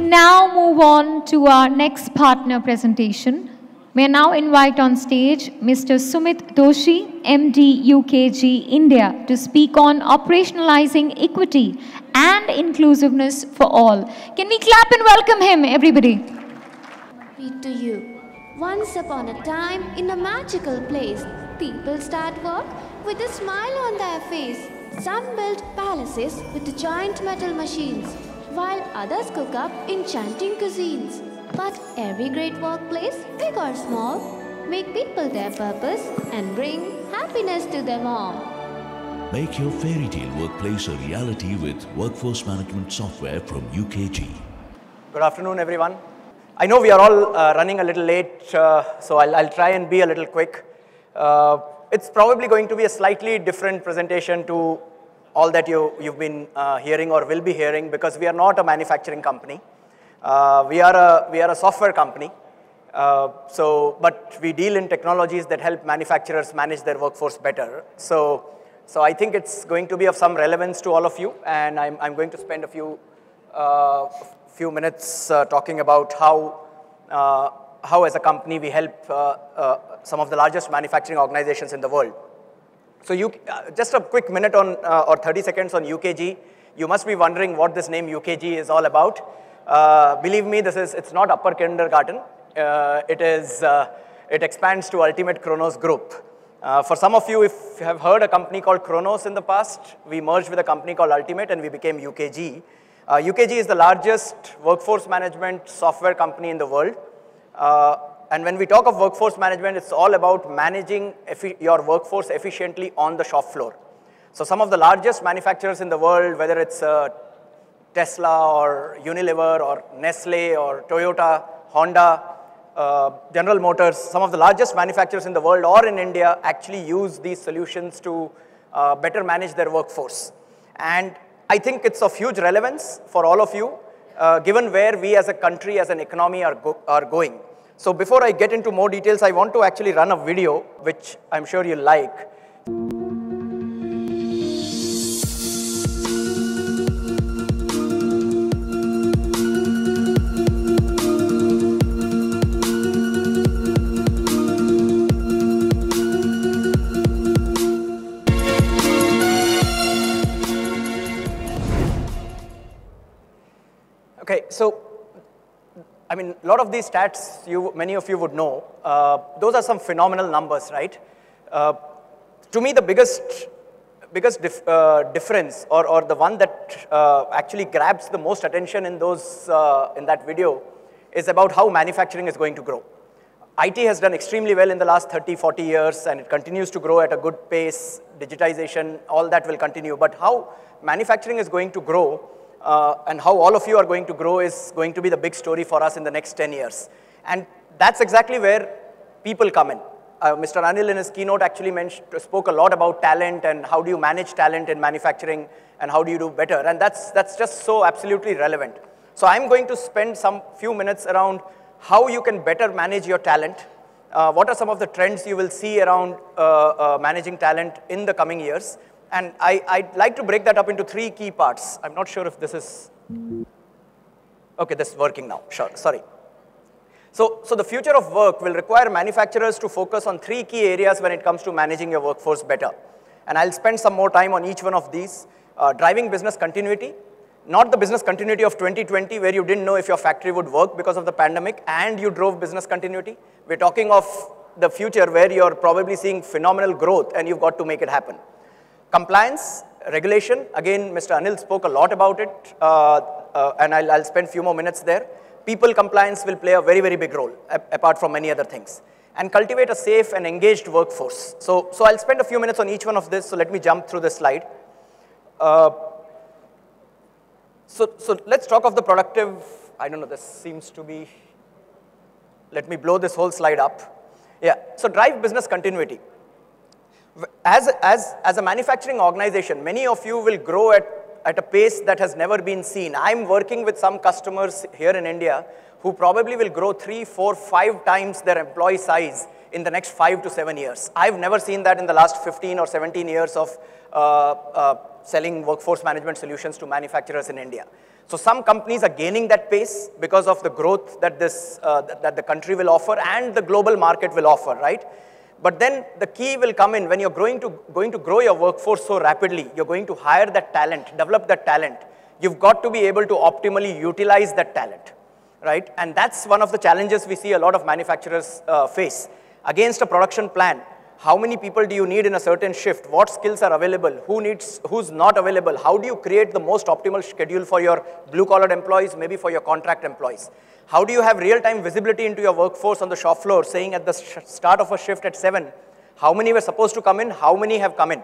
now move on to our next partner presentation. May I now invite on stage Mr. Sumeet Doshi, MD UKG India, to speak on operationalizing equity and inclusiveness for all. Can we clap and welcome him, everybody? Read to you. Once upon a time, in a magical place, people start work with a smile on their face. Some build palaces with the giant metal machines, while others cook up enchanting cuisines. But every great workplace, big or small, make people their purpose and bring happiness to them all. Make your fairy tale workplace a reality with workforce management software from UKG. Good afternoon, everyone. I know we are all running a little late, so I'll try and be a little quick. It's probably going to be a slightly different presentation to all that you've been hearing or will be hearing, because we are not a manufacturing company. We are a software company. But we deal in technologies that help manufacturers manage their workforce better. So I think it's going to be of some relevance to all of you, and I'm going to spend a few minutes talking about how as a company we help some of the largest manufacturing organizations in the world. So just a quick minute on or 30 seconds on UKG. You must be wondering what this name UKG is all about. Believe me, it's not upper kindergarten. It expands to Ultimate Kronos Group. For some of you, if you have heard a company called Kronos in the past, we merged with a company called Ultimate and we became UKG. UKG is the largest workforce management software company in the world. And when we talk of workforce management, it's all about managing your workforce efficiently on the shop floor. So some of the largest manufacturers in the world, whether it's Tesla or Unilever or Nestle or Toyota, Honda, General Motors, some of the largest manufacturers in the world or in India actually use these solutions to better manage their workforce. And I think it's of huge relevance for all of you, given where we as a country, as an economy are going. So before I get into more details, I want to actually run a video, which I'm sure you'll like. Okay, so I mean, a lot of these stats, many of you would know. Those are some phenomenal numbers, right? To me, the biggest difference, or the one that actually grabs the most attention in that video, is about how manufacturing is going to grow. IT has done extremely well in the last 30, 40 years, and it continues to grow at a good pace. Digitization, all that will continue. But how manufacturing is going to grow, and how all of you are going to grow, is going to be the big story for us in the next 10 years. And that's exactly where people come in. Mr. Anil in his keynote actually spoke a lot about talent and how do you manage talent in manufacturing and how do you do better. And that's just so absolutely relevant. So I'm going to spend some few minutes around how you can better manage your talent. What are some of the trends you will see around managing talent in the coming years? And I'd like to break that up into 3 key parts. I'm not sure if this is, okay, this is working now, sure, sorry. So the future of work will require manufacturers to focus on 3 key areas when it comes to managing your workforce better. And I'll spend some more time on each one of these. Driving business continuity, not the business continuity of 2020 where you didn't know if your factory would work because of the pandemic and you drove business continuity. We're talking of the future where you're probably seeing phenomenal growth and you've got to make it happen. Compliance, regulation, again, Mr. Anil spoke a lot about it, and I'll spend a few more minutes there. People compliance will play a very, very big role, apart from many other things. And cultivate a safe and engaged workforce. So I'll spend a few minutes on each one of this, so let me jump through this slide. So let's talk of the productive, I don't know, this seems to be, let me blow this whole slide up. Yeah, so drive business continuity. As a manufacturing organization, many of you will grow at a pace that has never been seen. I'm working with some customers here in India who probably will grow 3, 4, 5 times their employee size in the next 5 to 7 years. I've never seen that in the last 15 or 17 years of selling workforce management solutions to manufacturers in India. So some companies are gaining that pace because of the growth that that the country will offer and the global market will offer, right? But then the key will come in when you're going to grow your workforce so rapidly. You're going to hire that talent, develop that talent. You've got to be able to optimally utilize that talent, right? And that's one of the challenges we see a lot of manufacturers face. Against a production plan, how many people do you need in a certain shift? What skills are available? Who's not available? How do you create the most optimal schedule for your blue-collar employees, maybe for your contract employees? How do you have real-time visibility into your workforce on the shop floor, saying at the start of a shift at 7, how many were supposed to come in, how many have come in?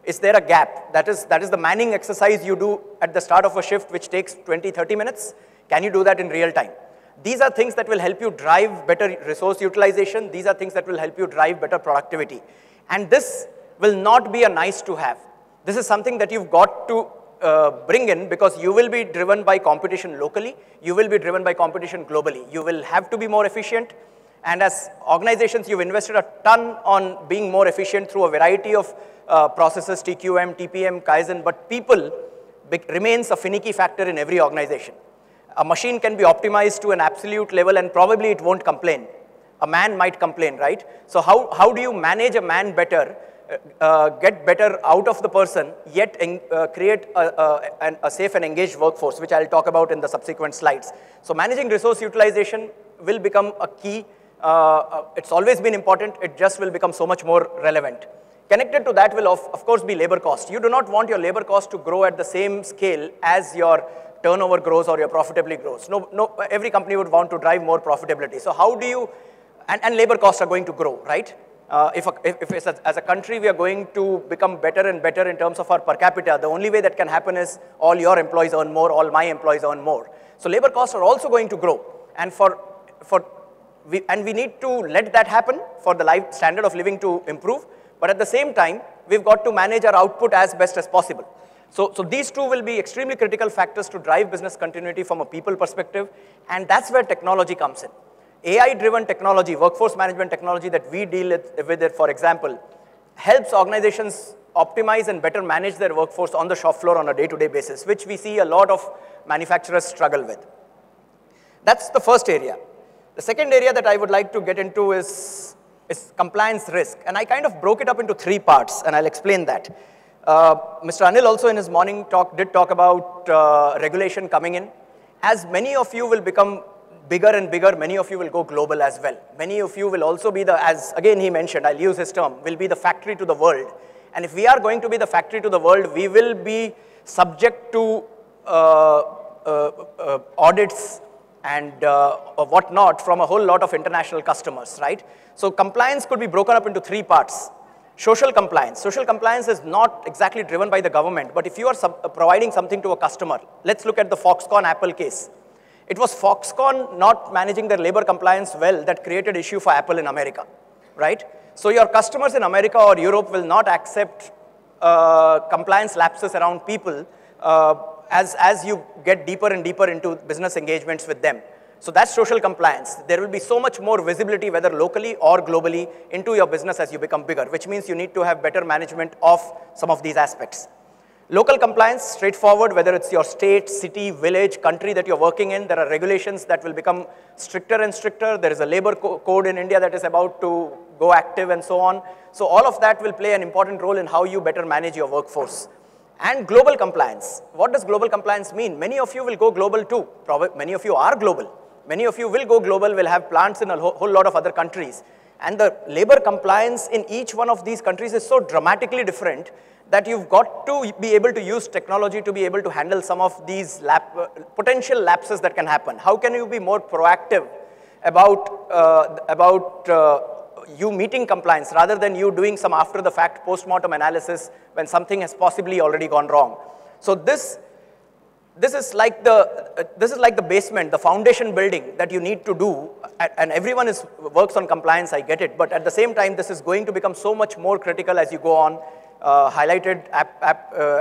Is there a gap? That is the manning exercise you do at the start of a shift, which takes 20, 30 minutes. Can you do that in real time? These are things that will help you drive better resource utilization. These are things that will help you drive better productivity. And this will not be a nice to have. This is something that you've got to bring in because you will be driven by competition locally. You will be driven by competition globally. You will have to be more efficient. And as organizations, you've invested a ton on being more efficient through a variety of processes, TQM, TPM, Kaizen, but people remains a finicky factor in every organization. A machine can be optimized to an absolute level and probably it won't complain. A man might complain, right? So how do you manage a man better, get better out of the person, yet create a safe and engaged workforce, which I'll talk about in the subsequent slides. So managing resource utilization will become a key. It's always been important. It just will become so much more relevant. Connected to that will, of course, be labor cost. You do not want your labor cost to grow at the same scale as your turnover grows or your profitability grows. No, every company would want to drive more profitability. So how do you, and labor costs are going to grow, right? If as a country we are going to become better and better in terms of our per capita, the only way that can happen is all your employees earn more, all my employees earn more. So labor costs are also going to grow. And we need to let that happen for the standard of living to improve. But at the same time, we've got to manage our output as best as possible. So these two will be extremely critical factors to drive business continuity from a people perspective, and that's where technology comes in. AI-driven technology, workforce management technology that we deal with it, for example, helps organizations optimize and better manage their workforce on the shop floor on a day-to-day basis, which we see a lot of manufacturers struggle with. That's the first area. The second area that I would like to get into is compliance risk, and I kind of broke it up into 3 parts, and I'll explain that. Mr. Anil also in his morning talk did talk about regulation coming in. As many of you will become bigger and bigger, many of you will go global as well. Many of you will also be as again he mentioned, I'll use his term, will be the factory to the world. And if we are going to be the factory to the world, we will be subject to audits and whatnot from a whole lot of international customers, right? So compliance could be broken up into 3 parts. Social compliance. Social compliance is not exactly driven by the government, but if you are providing something to a customer, let's look at the Foxconn Apple case. It was Foxconn not managing their labor compliance well that created issue for Apple in America, right? So your customers in America or Europe will not accept compliance lapses around people as you get deeper and deeper into business engagements with them. So that's social compliance. There will be so much more visibility, whether locally or globally, into your business as you become bigger, which means you need to have better management of some of these aspects. Local compliance, straightforward, whether it's your state, city, village, country that you're working in, there are regulations that will become stricter and stricter. There is a labor code in India that is about to go active and so on. So all of that will play an important role in how you better manage your workforce. And global compliance. What does global compliance mean? Many of you will go global too. Many of you are global. Many of you will go global, will have plants in a whole lot of other countries. And the labor compliance in each one of these countries is so dramatically different that you've got to be able to use technology to be able to handle some of these potential lapses that can happen. How can you be more proactive about you meeting compliance rather than you doing some after the fact post-mortem analysis when something has possibly already gone wrong? So this is like the basement, the foundation building that you need to do, and everyone works on compliance, I get it, but at the same time, this is going to become so much more critical as you go on, highlighted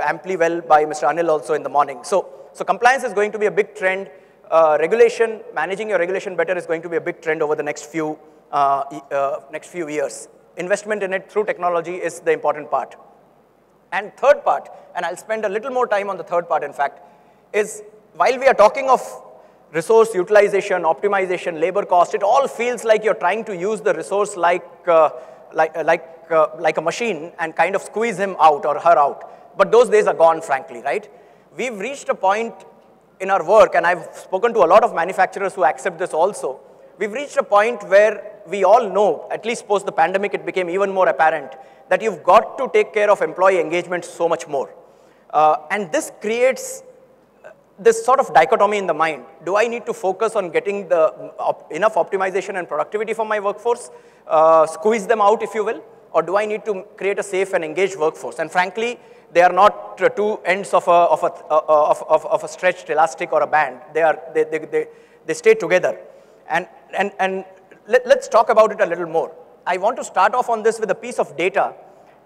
amply well by Mr. Anil also in the morning. So compliance is going to be a big trend. Regulation, managing your regulation better is going to be a big trend over the next few years. Investment in it through technology is the important part. And third part, and I'll spend a little more time on the third part, in fact, is while we are talking of resource utilization, optimization, labor cost, it all feels like you're trying to use the resource like a machine and kind of squeeze him out or her out. But those days are gone, frankly, right? We've reached a point in our work, and I've spoken to a lot of manufacturers who accept this also. We've reached a point where we all know, at least post the pandemic, it became even more apparent that you've got to take care of employee engagement so much more. And this creates this sort of dichotomy in the mind. Do I need to focus on getting enough optimization and productivity for my workforce, squeeze them out, if you will, or do I need to create a safe and engaged workforce? And frankly, they are not two ends of a stretched elastic or a band. They stay together. And let's talk about it a little more. I want to start off on this with a piece of data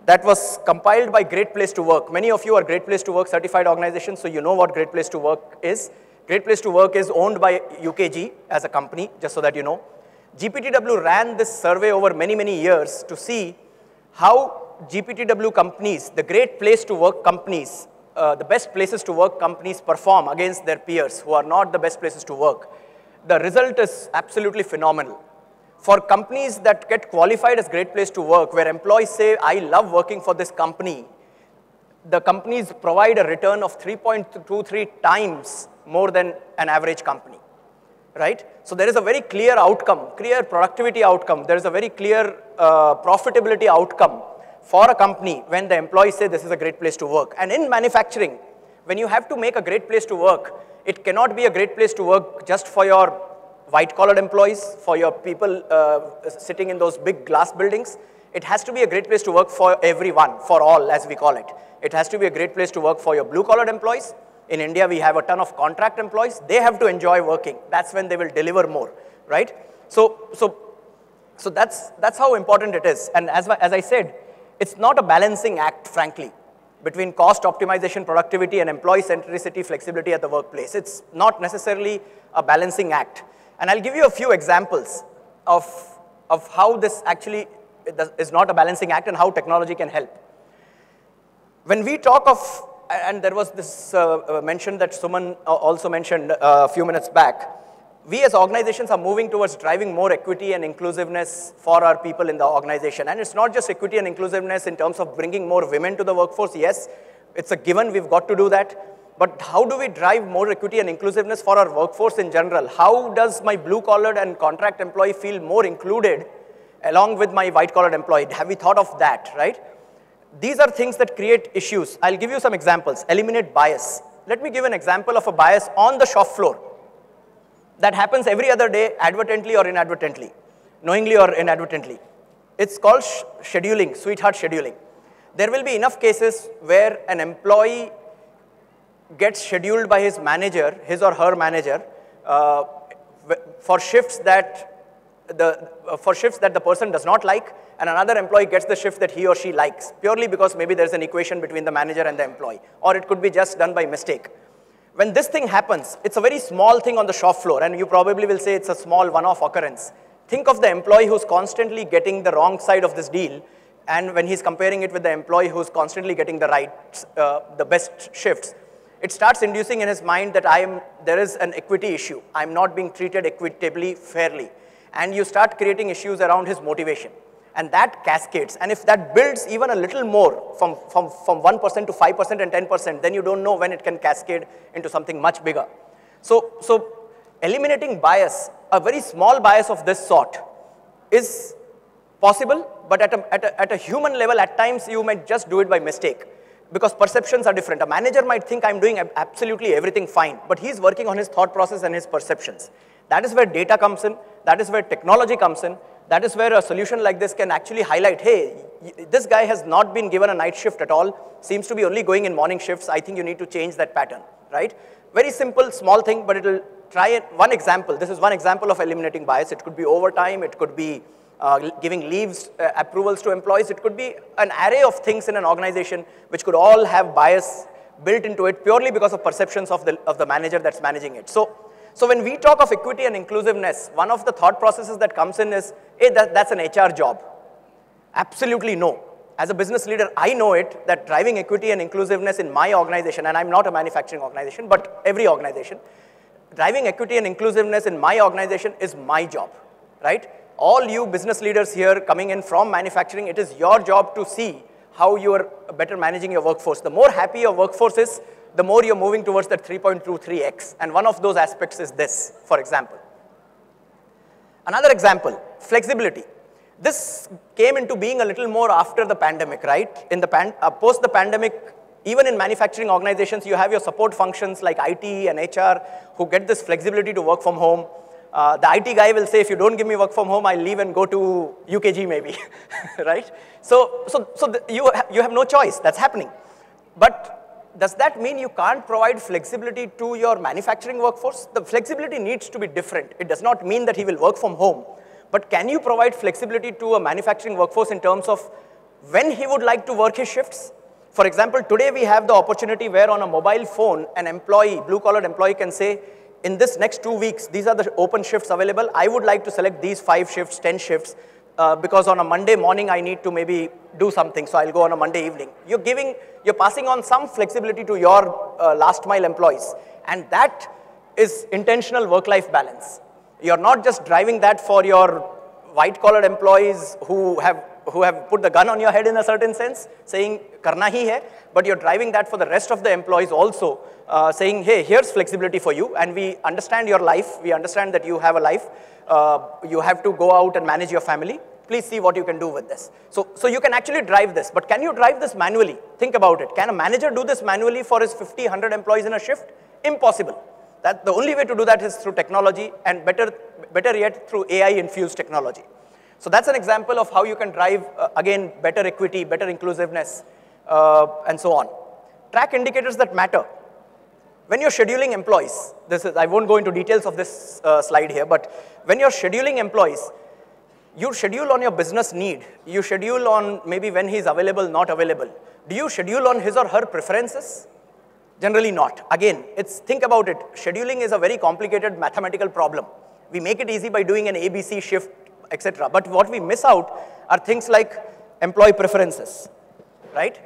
that was compiled by Great Place to Work. Many of you are Great Place to Work certified organizations, so you know what Great Place to Work is. Great Place to Work is owned by UKG as a company, just so that you know. GPTW ran this survey over many, many years to see how GPTW companies, the Great Place to Work companies, the best places to work companies perform against their peers who are not the best places to work. The result is absolutely phenomenal. For companies that get qualified as Great Place to Work, where employees say, I love working for this company, the companies provide a return of 3.23 times more than an average company, right? So there is a very clear outcome, clear productivity outcome. There is a very clear profitability outcome for a company when the employees say this is a great place to work. And in manufacturing, when you have to make a great place to work, it cannot be a great place to work just for your white-collared employees, for your people sitting in those big glass buildings. It has to be a great place to work for everyone, for all, as we call it. It has to be a great place to work for your blue-collared employees. In India, we have a ton of contract employees. They have to enjoy working. That's when they will deliver more, right? So that's how important it is. And as I said, it's not a balancing act, frankly, between cost optimization, productivity, and employee centricity, flexibility at the workplace. It's not necessarily a balancing act. And I'll give you a few examples of how this actually is not a balancing act and how technology can help. When we talk of, and there was this mention that Suman also mentioned a few minutes back, we as organizations are moving towards driving more equity and inclusiveness for our people in the organization. And it's not just equity and inclusiveness in terms of bringing more women to the workforce. Yes, it's a given, we've got to do that. But how do we drive more equity and inclusiveness for our workforce in general? How does my blue-collared and contract employee feel more included along with my white-collared employee? Have we thought of that, right? These are things that create issues. I'll give you some examples. Eliminate bias. Let me give an example of a bias on the shop floor that happens every other day, advertently or inadvertently, knowingly or inadvertently. It's called scheduling, sweetheart scheduling. There will be enough cases where an employee gets scheduled by his manager, his or her manager, for shifts that the person does not like, and another employee gets the shift that he or she likes, purely because maybe there's an equation between the manager and the employee, or it could be just done by mistake. When this thing happens, it's a very small thing on the shop floor, and you probably will say it's a small one-off occurrence. Think of the employee who's constantly getting the wrong side of this deal, and when he's comparing it with the employee who's constantly getting the best shifts. It starts inducing in his mind that there is an equity issue. I'm not being treated equitably, fairly. And you start creating issues around his motivation. And that cascades. And if that builds even a little more from 1% to 5% and 10%, then you don't know when it can cascade into something much bigger. So eliminating bias, a very small bias of this sort, is possible, but at a human level, at times you might just do it by mistake. Because perceptions are different. A manager might think I'm doing absolutely everything fine, but he's working on his thought process and his perceptions. That is where data comes in. That is where technology comes in. That is where a solution like this can actually highlight, hey, this guy has not been given a night shift at all, seems to be only going in morning shifts. I think you need to change that pattern, right? Very simple, small thing, but it'll try it. One example. This is one example of eliminating bias. It could be overtime. It could be giving leaves, approvals to employees. It could be an array of things in an organization which could all have bias built into it purely because of perceptions of the manager that's managing it. So when we talk of equity and inclusiveness, one of the thought processes that comes in is, hey, that's an HR job. Absolutely no. As a business leader, I know it, that driving equity and inclusiveness in my organization, and I'm not a manufacturing organization, but every organization, driving equity and inclusiveness in my organization is my job, right? All you business leaders here coming in from manufacturing, it is your job to see how you are better managing your workforce. The more happy your workforce is, the more you're moving towards that 3.23x. And one of those aspects is this, for example. Another example, flexibility. This came into being a little more after the pandemic, right? In the post the pandemic, even in manufacturing organizations, you have your support functions like IT and HR who get this flexibility to work from home. The IT guy will say, if you don't give me work from home, I'll leave and go to UKG maybe, right? So you have no choice, that's happening. But does that mean you can't provide flexibility to your manufacturing workforce? The flexibility needs to be different. It does not mean that he will work from home. But can you provide flexibility to a manufacturing workforce in terms of when he would like to work his shifts? For example, today we have the opportunity where on a mobile phone, an employee, blue-collar employee can say, in this next 2 weeks, these are the open shifts available. I would like to select these 5 shifts, 10 shifts, because on a Monday morning, I need to maybe do something, so I'll go on a Monday evening. You're passing on some flexibility to your last mile employees, and that is intentional work-life balance. You're not just driving that for your white-collar employees who have put the gun on your head in a certain sense, saying, karna hi hai, but you're driving that for the rest of the employees also, saying, hey, here's flexibility for you, and we understand your life, we understand that you have a life, you have to go out and manage your family, please see what you can do with this. So you can actually drive this, but can you drive this manually? Think about it. Can a manager do this manually for his 50, 100 employees in a shift? Impossible. The only way to do that is through technology, and better yet, through AI-infused technology. So that's an example of how you can drive, again, better equity, better inclusiveness, and so on. Track indicators that matter. When you're scheduling employees, I won't go into details of this slide here, but when you're scheduling employees, you schedule on your business need. You schedule on maybe when he's available, not available. Do you schedule on his or her preferences? Generally not. Again, think about it. Scheduling is a very complicated mathematical problem. We make it easy by doing an ABC shift, etc. But what we miss out are things like employee preferences, right?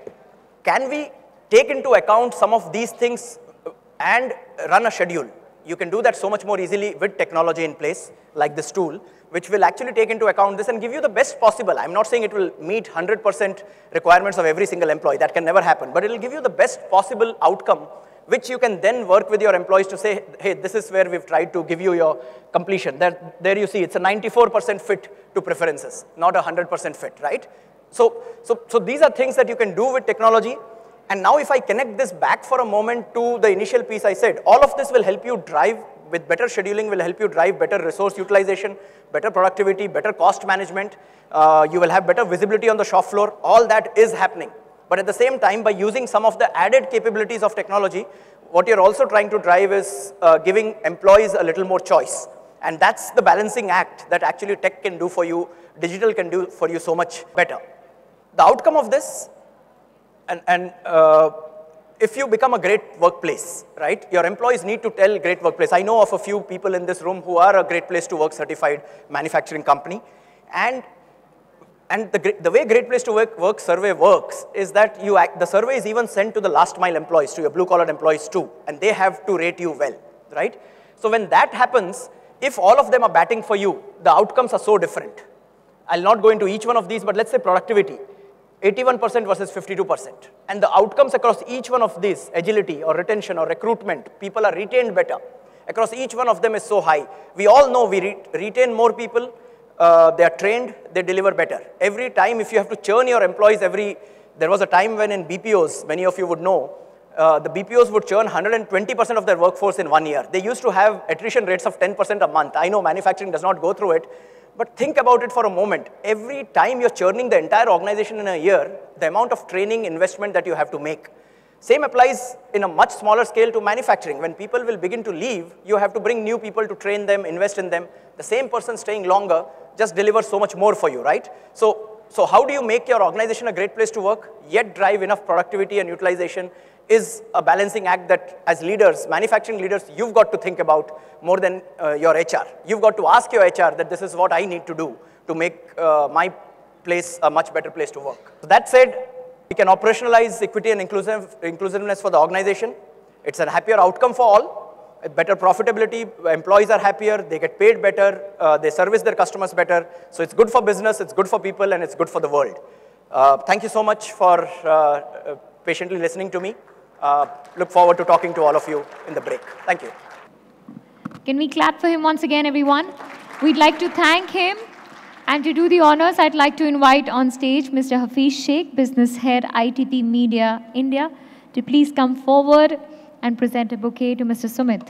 Can we take into account some of these things and run a schedule? You can do that so much more easily with technology in place, like this tool, which will actually take into account this and give you the best possible. I'm not saying it will meet 100% requirements of every single employee. That can never happen. But it will give you the best possible outcome, which you can then work with your employees to say, hey, this is where we've tried to give you your completion. There you see, it's a 94% fit to preferences, not a 100% fit, right? So these are things that you can do with technology. And now if I connect this back for a moment to the initial piece I said, all of this will help you drive, with better scheduling, will help you drive better resource utilization, better productivity, better cost management. You will have better visibility on the shop floor. All that is happening. But at the same time, by using some of the added capabilities of technology, what you're also trying to drive is giving employees a little more choice. And that's the balancing act that actually tech can do for you, digital can do for you so much better. The outcome of this, if you become a great workplace, right, your employees need to tell great workplace. I know of a few people in this room who are a great place to work certified manufacturing company. And the way Great Place to Work survey works is that the survey is even sent to the last mile employees, to your blue-collar employees too, and they have to rate you well, right? So when that happens, if all of them are batting for you, the outcomes are so different. I'll not go into each one of these, but let's say productivity, 81% versus 52%. And the outcomes across each one of these, agility or retention or recruitment, people are retained better. Across each one of them is so high. We all know we retain more people, they are trained, they deliver better. Every time, if you have to churn your employees there was a time when in BPOs, many of you would know, the BPOs would churn 120% of their workforce in 1 year. They used to have attrition rates of 10% a month. I know manufacturing does not go through it, but think about it for a moment. Every time you're churning the entire organization in a year, the amount of training investment that you have to make. Same applies in a much smaller scale to manufacturing. When people will begin to leave, you have to bring new people to train them, invest in them. The same person staying longer just delivers so much more for you, right? So how do you make your organization a great place to work, yet drive enough productivity and utilization is a balancing act that as leaders, manufacturing leaders, you've got to think about more than your HR. You've got to ask your HR that this is what I need to do to make my place a much better place to work. So that said, we can operationalize equity and inclusiveness for the organization. It's a happier outcome for all, better profitability, employees are happier, they get paid better, they service their customers better. So it's good for business, it's good for people, and it's good for the world. Thank you so much for patiently listening to me. Look forward to talking to all of you in the break. Thank you. Can we clap for him once again, everyone? We'd like to thank him. And to do the honors, I'd like to invite on stage Mr. Hafiz Sheikh, Business Head, ITP Media, India, to please come forward and present a bouquet to Mr. Sumeet.